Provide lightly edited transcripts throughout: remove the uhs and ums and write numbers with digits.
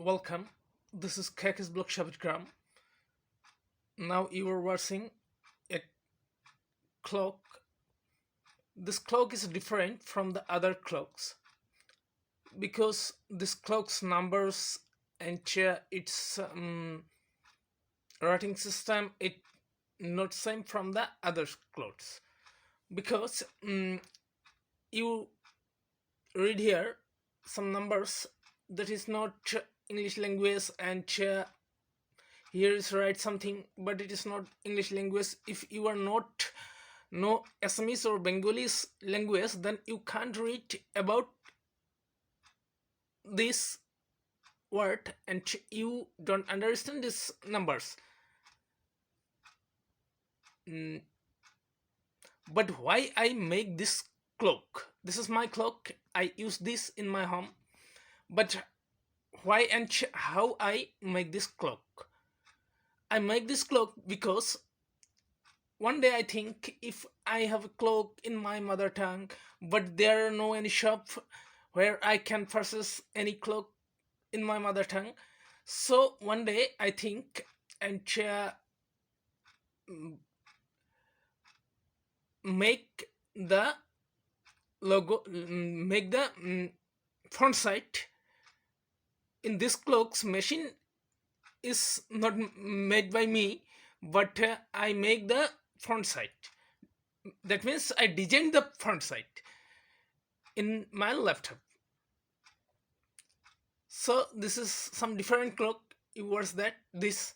Welcome. This is Kakis Block Shabitgram. Now you are watching a clock. This clock is different from the other clocks because this clock's numbers and its writing system it not same from the other clocks because you read here some numbers that is not English language and here is write something but it is not English language. If you are not no Assamese or Bengalis language, then you can't read about this word and you don't understand these numbers. Mm, but why I make this clock? This is my clock. I use this in my home. But why and how I make this clock? I make this clock because one day I think if I have a clock in my mother tongue, but there are no any shop where I can purchase any clock in my mother tongue. So one day I think and make the logo, make the font site in this clock's machine is not made by me, but I make the font site. That means I design the font site in my laptop. So this is some different clock. It was that this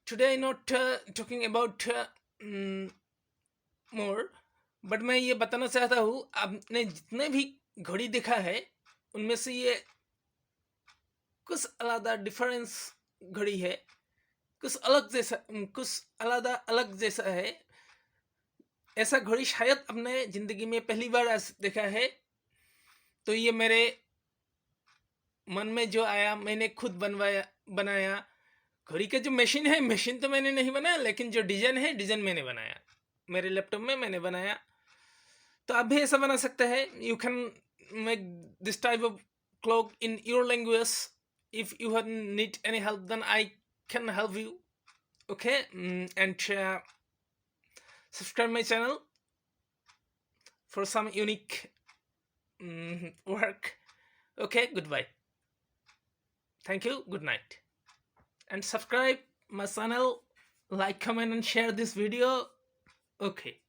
today not talking about more but मैं ये बताना चाहता हूँ आपने जितने भी घड़ी देखा है उनमें से ये कुछ अलग डिफरेंस घड़ी है, कुछ अलग जैसा, कुछ अलग जैसा है. ऐसा घड़ी शायद अपने जिंदगी में पहली बार देखा है. तो ये मेरे मन में जो आया मैंने खुद बनाया. घड़ी का जो मशीन तो मैंने नहीं बनाया, लेकिन जो डिजाइन है डिजाइन मैंने बनाया, मेरे लैपटॉप में मैंने बनाया. तो आप भी ऐसा बना सकते हैं. You can make this type of clock in your language. If you need any help, then I can help you. Okay. And subscribe my channel for some unique work. Okay, goodbye. Thank you, good night. And subscribe my channel, like, comment and share this video. Okay.